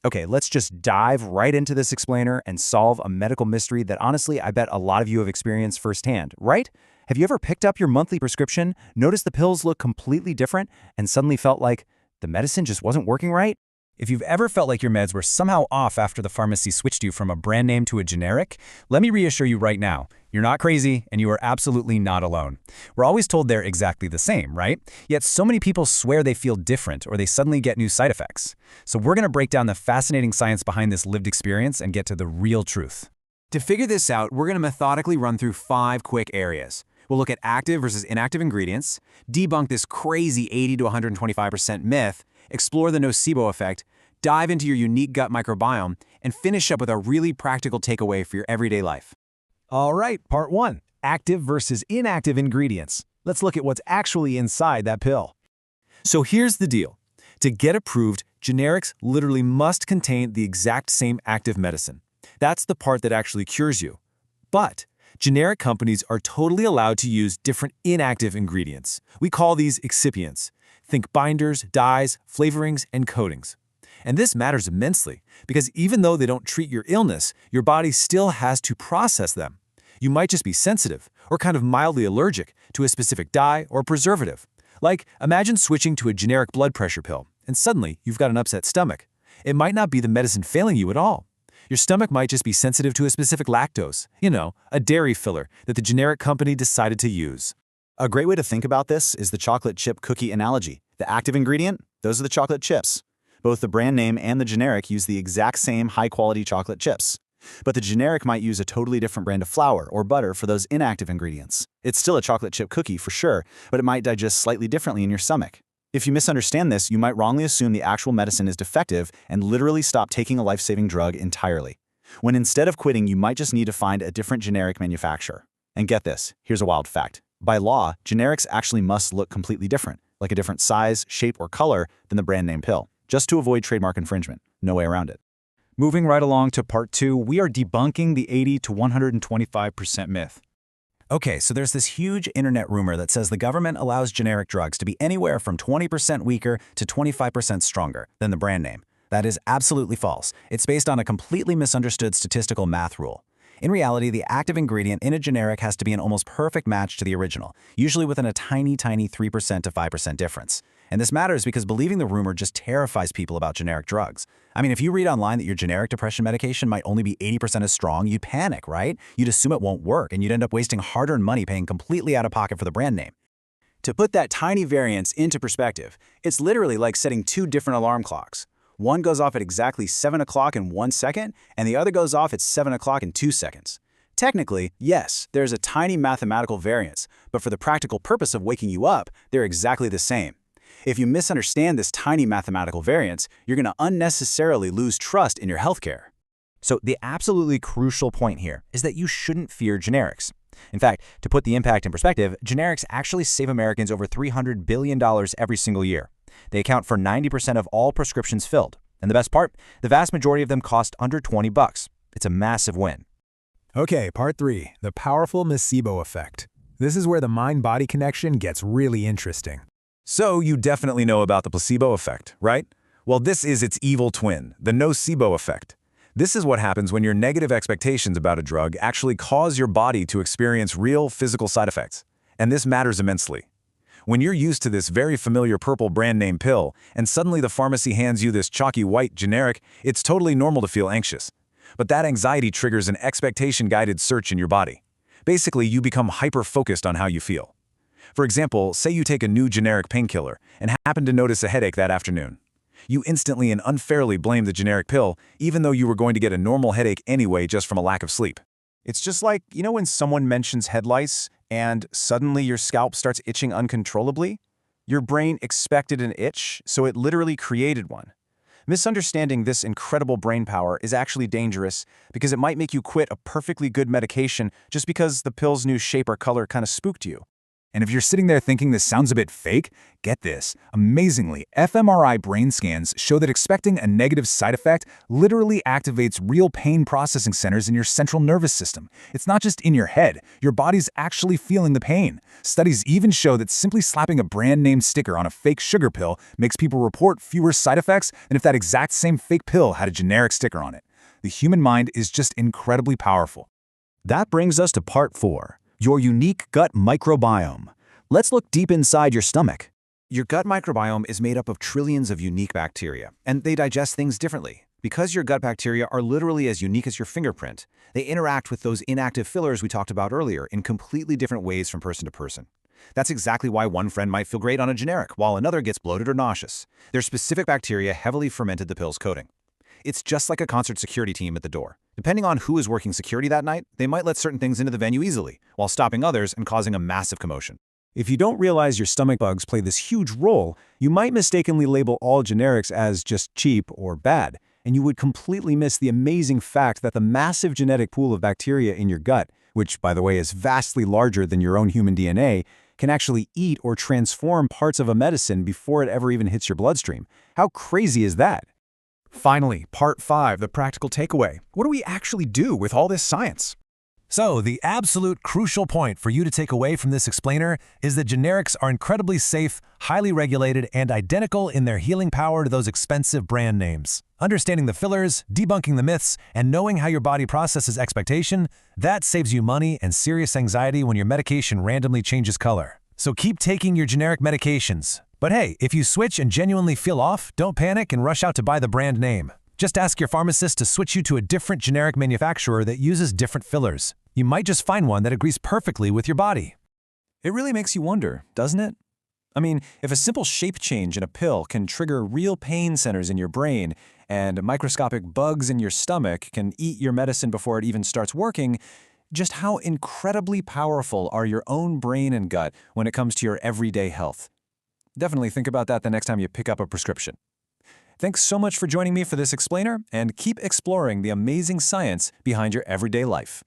Okay, let's just dive right into this explainer and solve a medical mystery that honestly I bet a lot of you have experienced firsthand, right? Have you ever picked up your monthly prescription, noticed the pills look completely different, and suddenly felt like the medicine just wasn't working right? If you've ever felt like your meds were somehow off after the pharmacy switched you from a brand name to a generic, let me reassure you right now, you're not crazy and you are absolutely not alone. We're always told they're exactly the same, right? Yet so many people swear they feel different or they suddenly get new side effects. So we're going to break down the fascinating science behind this lived experience and get to the real truth. To figure this out, we're going to methodically run through 5 quick areas. We'll look at active versus inactive ingredients, debunk this crazy 80 to 125% myth, explore the nocebo effect, dive into your unique gut microbiome, and finish up with a really practical takeaway for your everyday life. All right, part 1, active versus inactive ingredients. Let's look at what's actually inside that pill. So here's the deal. To get approved, generics literally must contain the exact same active medicine. That's the part that actually cures you. But generic companies are totally allowed to use different inactive ingredients. We call these excipients. Think binders, dyes, flavorings, and coatings. And this matters immensely because even though they don't treat your illness, your body still has to process them. You might just be sensitive or kind of mildly allergic to a specific dye or preservative. Like, imagine switching to a generic blood pressure pill, and suddenly you've got an upset stomach. It might not be the medicine failing you at all. Your stomach might just be sensitive to a specific lactose, a dairy filler that the generic company decided to use. A great way to think about this is the chocolate chip cookie analogy. The active ingredient, those are the chocolate chips. Both the brand name and the generic use the exact same high-quality chocolate chips. But the generic might use a totally different brand of flour or butter for those inactive ingredients. It's still a chocolate chip cookie for sure, but it might digest slightly differently in your stomach. If you misunderstand this, you might wrongly assume the actual medicine is defective and literally stop taking a life-saving drug entirely. When instead of quitting, you might just need to find a different generic manufacturer. And get this, here's a wild fact. By law, generics actually must look completely different, like a different size, shape, or color than the brand name pill, just to avoid trademark infringement. No way around it. Moving right along to part 2, we are debunking the 80 to 125% myth. Okay, so there's this huge internet rumor that says the government allows generic drugs to be anywhere from 20% weaker to 25% stronger than the brand name. That is absolutely false. It's based on a completely misunderstood statistical math rule. In reality, the active ingredient in a generic has to be an almost perfect match to the original, usually within a tiny 3% to 5% difference. And this matters because believing the rumor just terrifies people about generic drugs. I mean, if you read online that your generic depression medication might only be 80% as strong, you'd panic, right? You'd assume it won't work, and you'd end up wasting hard-earned money paying completely out of pocket for the brand name. To put that tiny variance into perspective, it's literally like setting 2 different alarm clocks. One goes off at exactly 7 o'clock in 1 second, and the other goes off at 7 o'clock in 2 seconds. Technically, yes, there's a tiny mathematical variance, but for the practical purpose of waking you up, they're exactly the same. If you misunderstand this tiny mathematical variance, you're going to unnecessarily lose trust in your healthcare. So the absolutely crucial point here is that you shouldn't fear generics. In fact, to put the impact in perspective, generics actually save Americans over $300 billion every single year. They account for 90% of all prescriptions filled. And the best part, the vast majority of them cost under $20. It's a massive win. Okay, part 3, the powerful Nocebo effect. This is where the mind-body connection gets really interesting. So you definitely know about the placebo effect, right? Well, this is its evil twin, the nocebo effect. This is what happens when your negative expectations about a drug actually cause your body to experience real physical side effects. And this matters immensely. When you're used to this very familiar purple brand name pill, and suddenly the pharmacy hands you this chalky white generic, it's totally normal to feel anxious. But that anxiety triggers an expectation-guided search in your body. Basically, you become hyper-focused on how you feel. For example, say you take a new generic painkiller and happen to notice a headache that afternoon. You instantly and unfairly blame the generic pill, even though you were going to get a normal headache anyway just from a lack of sleep. It's just like, when someone mentions head lice and suddenly your scalp starts itching uncontrollably? Your brain expected an itch, so it literally created one. Misunderstanding this incredible brain power is actually dangerous because it might make you quit a perfectly good medication just because the pill's new shape or color kind of spooked you. And if you're sitting there thinking this sounds a bit fake, get this. Amazingly, fMRI brain scans show that expecting a negative side effect literally activates real pain processing centers in your central nervous system. It's not just in your head, your body's actually feeling the pain. Studies even show that simply slapping a brand-name sticker on a fake sugar pill makes people report fewer side effects than if that exact same fake pill had a generic sticker on it. The human mind is just incredibly powerful. That brings us to part 4, your unique gut microbiome. Let's look deep inside your stomach. Your gut microbiome is made up of trillions of unique bacteria, and they digest things differently. Because your gut bacteria are literally as unique as your fingerprint, they interact with those inactive fillers we talked about earlier in completely different ways from person to person. That's exactly why one friend might feel great on a generic, while another gets bloated or nauseous. Their specific bacteria heavily fermented the pill's coating. It's just like a concert security team at the door. Depending on who is working security that night, they might let certain things into the venue easily, while stopping others and causing a massive commotion. If you don't realize your stomach bugs play this huge role, you might mistakenly label all generics as just cheap or bad, and you would completely miss the amazing fact that the massive genetic pool of bacteria in your gut, which, by the way, is vastly larger than your own human DNA, can actually eat or transform parts of a medicine before it ever even hits your bloodstream. How crazy is that? Finally, part 5, the practical takeaway. What do we actually do with all this science? So, the absolute crucial point for you to take away from this explainer is that generics are incredibly safe, highly regulated, and identical in their healing power to those expensive brand names. Understanding the fillers, debunking the myths, and knowing how your body processes expectation, that saves you money and serious anxiety when your medication randomly changes color. So keep taking your generic medications. But hey, if you switch and genuinely feel off, don't panic and rush out to buy the brand name. Just ask your pharmacist to switch you to a different generic manufacturer that uses different fillers. You might just find one that agrees perfectly with your body. It really makes you wonder, doesn't it? I mean, if a simple shape change in a pill can trigger real pain centers in your brain, and microscopic bugs in your stomach can eat your medicine before it even starts working, just how incredibly powerful are your own brain and gut when it comes to your everyday health? Definitely think about that the next time you pick up a prescription. Thanks so much for joining me for this explainer, and keep exploring the amazing science behind your everyday life.